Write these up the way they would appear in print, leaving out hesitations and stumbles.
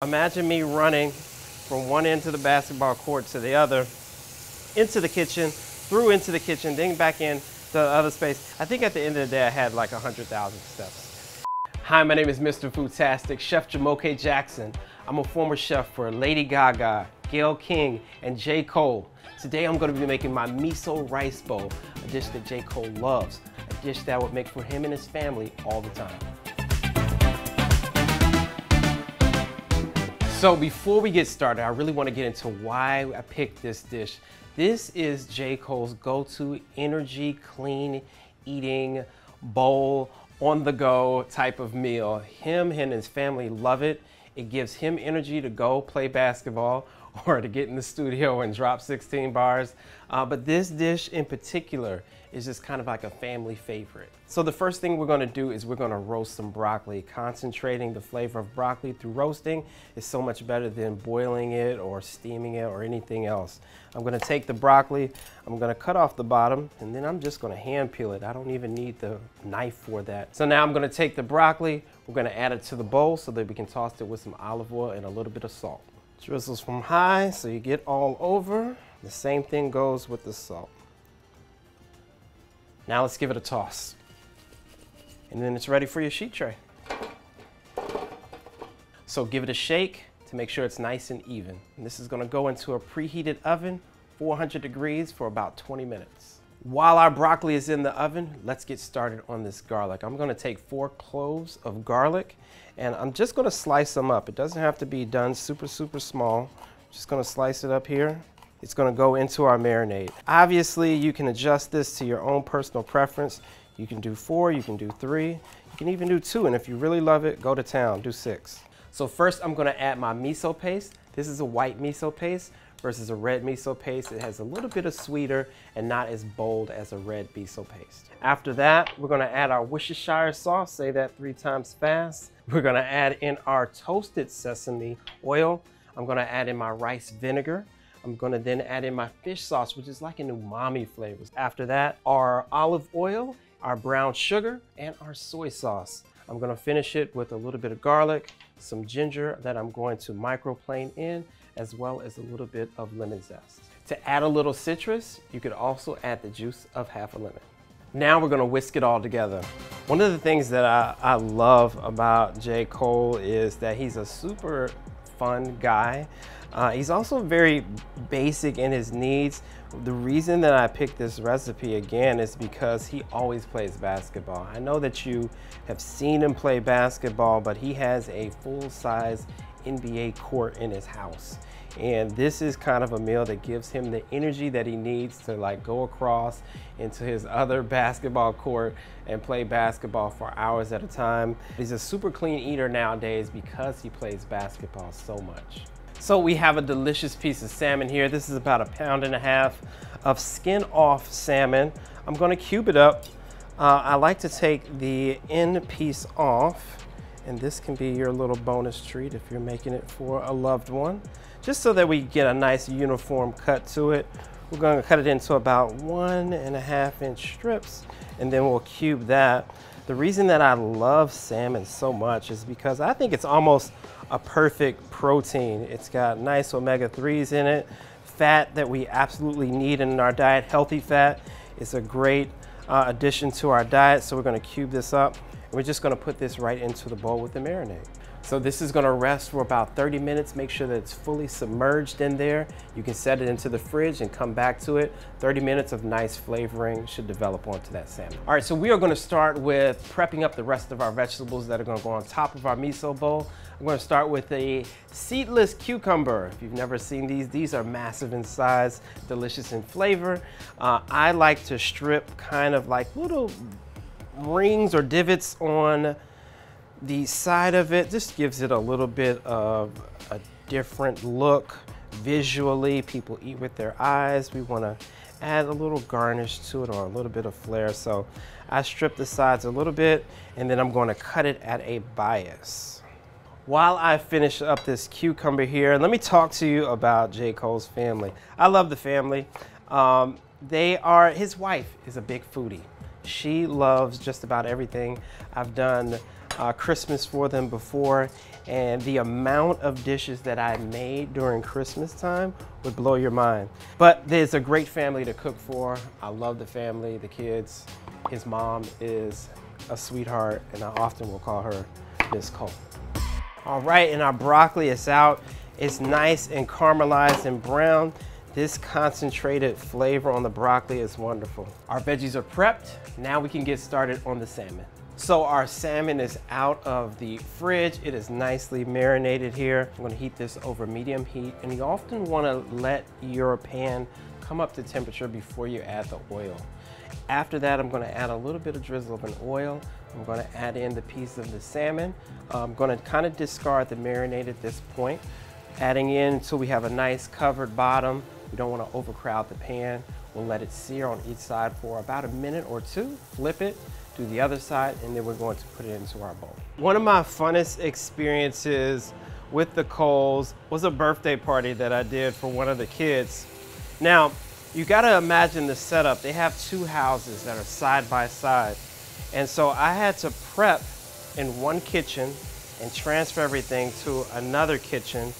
Imagine me running from one end of the basketball court to the other, into the kitchen, through into the kitchen, then back in the other space. I think at the end of the day, I had like 100,000 steps. Hi, my name is Mr. Foodtastic, Chef Jamoke Jackson. I'm a former chef for Lady Gaga, Gayle King, and J. Cole. Today, I'm gonna be making my miso rice bowl, a dish that J. Cole loves, a dish that would make for him and his family all the time. So before we get started, I really want to get into why I picked this dish. This is J. Cole's go-to energy, clean eating bowl, on the go type of meal. Him and his family love it. It gives him energy to go play basketball or to get in the studio and drop 16 bars. But this dish in particular is just kind of like a family favorite. So the first thing we're gonna do is we're gonna roast some broccoli. Concentrating the flavor of broccoli through roasting is so much better than boiling it or steaming it or anything else. I'm gonna take the broccoli, I'm gonna cut off the bottom, and then I'm just gonna hand peel it. I don't even need the knife for that. So now I'm gonna take the broccoli, we're gonna add it to the bowl so that we can toss it with some olive oil and a little bit of salt. Drizzles from high so you get all over. The same thing goes with the salt. Now let's give it a toss. And then it's ready for your sheet tray. So give it a shake to make sure it's nice and even. And this is gonna go into a preheated oven, 400 degrees for about 20 minutes. While our broccoli is in the oven, let's get started on this garlic. I'm gonna take 4 cloves of garlic and I'm just gonna slice them up. It doesn't have to be done super small. I'm just gonna slice it up here. It's gonna go into our marinade. Obviously, you can adjust this to your own personal preference. You can do 4, you can do 3, you can even do 2, and if you really love it, go to town, do 6. So first, I'm gonna add my miso paste. This is a white miso paste versus a red miso paste. It has a little bit of sweeter and not as bold as a red miso paste. After that, we're gonna add our Worcestershire sauce. Say that 3 times fast. We're gonna add in our toasted sesame oil. I'm gonna add in my rice vinegar. I'm gonna then add in my fish sauce, which is like an umami flavor. After that, our olive oil, our brown sugar, and our soy sauce. I'm gonna finish it with a little bit of garlic, some ginger that I'm going to microplane in, as well as a little bit of lemon zest. To add a little citrus, you could also add the juice of half a lemon. Now we're gonna whisk it all together. One of the things that I love about J. Cole is that he's a super fun guy. He's also very basic in his needs. The reason that I picked this recipe again is because he always plays basketball. I know that you have seen him play basketball, but he has a full-size NBA court in his house. And this is kind of a meal that gives him the energy that he needs to like go across into his other basketball court and play basketball for hours at a time. He's a super clean eater nowadays because he plays basketball so much. So we have a delicious piece of salmon here. This is about 1.5 pounds of skin off salmon. I'm gonna cube it up. I like to take the end piece off, and this can be your little bonus treat if you're making it for a loved one. Just so that we get a nice uniform cut to it. We're gonna cut it into about 1.5 inch strips, and then we'll cube that. The reason that I love salmon so much is because I think it's almost a perfect protein. It's got nice omega-3s in it, fat that we absolutely need in our diet, healthy fat. It's a great addition to our diet, so we're gonna cube this up. And we're just gonna put this right into the bowl with the marinade. So this is gonna rest for about 30 minutes. Make sure that it's fully submerged in there. You can set it into the fridge and come back to it. 30 minutes of nice flavoring should develop onto that salmon. All right, so we are gonna start with prepping up the rest of our vegetables that are gonna go on top of our miso bowl. I'm gonna start with a seedless cucumber. If you've never seen these are massive in size, delicious in flavor. I like to strip kind of like little rings or divots on the side of it. Just gives it a little bit of a different look visually. People eat with their eyes. We want to add a little garnish to it or a little bit of flair. So I strip the sides a little bit and then I'm going to cut it at a bias. While I finish up this cucumber here, let me talk to you about J. Cole's family. I love the family. His wife is a big foodie. She loves just about everything. I've done Christmas for them before, and the amount of dishes that I made during Christmas time would blow your mind. But there's a great family to cook for. I love the family, the kids. His mom is a sweetheart, and I often will call her Miss Cole. All right, and our broccoli is out. It's nice and caramelized and brown. This concentrated flavor on the broccoli is wonderful. Our veggies are prepped. Now we can get started on the salmon. So our salmon is out of the fridge. It is nicely marinated here. I'm gonna heat this over medium heat, and you often wanna let your pan come up to temperature before you add the oil. After that, I'm gonna add a little bit of drizzle of an oil. I'm gonna add in the piece of the salmon. I'm gonna kind of discard the marinade at this point. Adding in until we have a nice covered bottom. We don't wanna overcrowd the pan. We'll let it sear on each side for about a minute or two. Flip it, do the other side, and then we're going to put it into our bowl. One of my funnest experiences with the Coles was a birthday party that I did for one of the kids. Now, you gotta imagine the setup. They have two houses that are side by side. And so I had to prep in one kitchen and transfer everything to another kitchen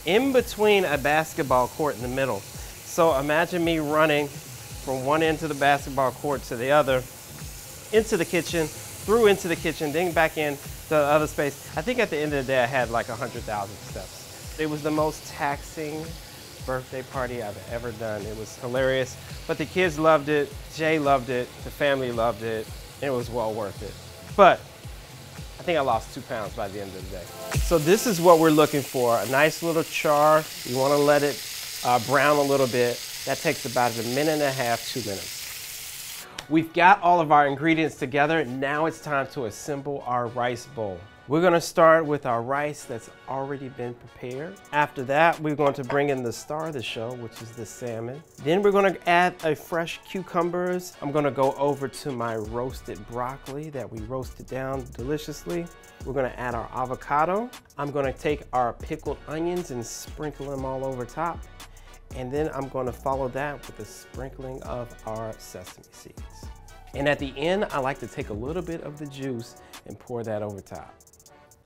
in between a basketball court in the middle. So imagine me running from one end of the basketball court to the other, into the kitchen, through into the kitchen, then back in the other space. I think at the end of the day, I had like 100,000 steps. It was the most taxing birthday party I've ever done. It was hilarious, but the kids loved it, Jay loved it, the family loved it, and it was well worth it. But I think I lost 2 pounds by the end of the day. So this is what we're looking for, a nice little char. You wanna let it brown a little bit. That takes about 1.5 minutes, 2 minutes. We've got all of our ingredients together. Now it's time to assemble our rice bowl. We're gonna start with our rice that's already been prepared. After that, we're going to bring in the star of the show, which is the salmon. Then we're gonna add a fresh cucumbers. I'm gonna go over to my roasted broccoli that we roasted down deliciously. We're gonna add our avocado. I'm gonna take our pickled onions and sprinkle them all over top. And then I'm gonna follow that with a sprinkling of our sesame seeds. And at the end, I like to take a little bit of the juice and pour that over top.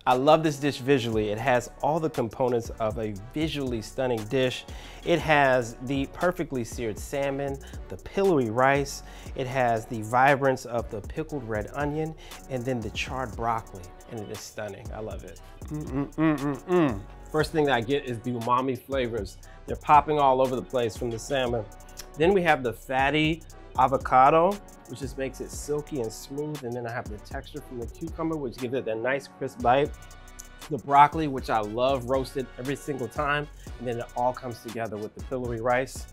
I love this dish visually. It has all the components of a visually stunning dish. It has the perfectly seared salmon, the pillowy rice. It has the vibrance of the pickled red onion, and then the charred broccoli. And it is stunning. I love it. First thing that I get is the umami flavors. They're popping all over the place from the salmon. Then we have the fatty avocado, which just makes it silky and smooth. And then I have the texture from the cucumber, which gives it that nice crisp bite. The broccoli, which I love roasted every single time. And then it all comes together with the pillowy rice.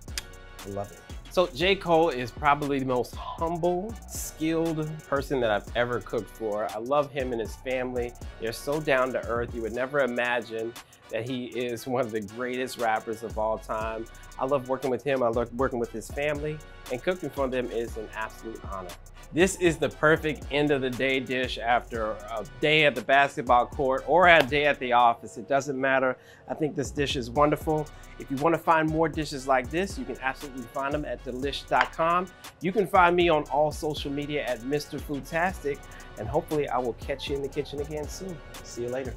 I love it. So J. Cole is probably the most humble, skilled person that I've ever cooked for. I love him and his family. They're so down to earth. You would never imagine that he is one of the greatest rappers of all time. I love working with him. I love working with his family, and cooking for them is an absolute honor. This is the perfect end of the day dish after a day at the basketball court or a day at the office. It doesn't matter. I think this dish is wonderful. If you want to find more dishes like this, you can absolutely find them at delish.com. You can find me on all social media at Mr. Foodtastic, and hopefully I will catch you in the kitchen again soon. See you later.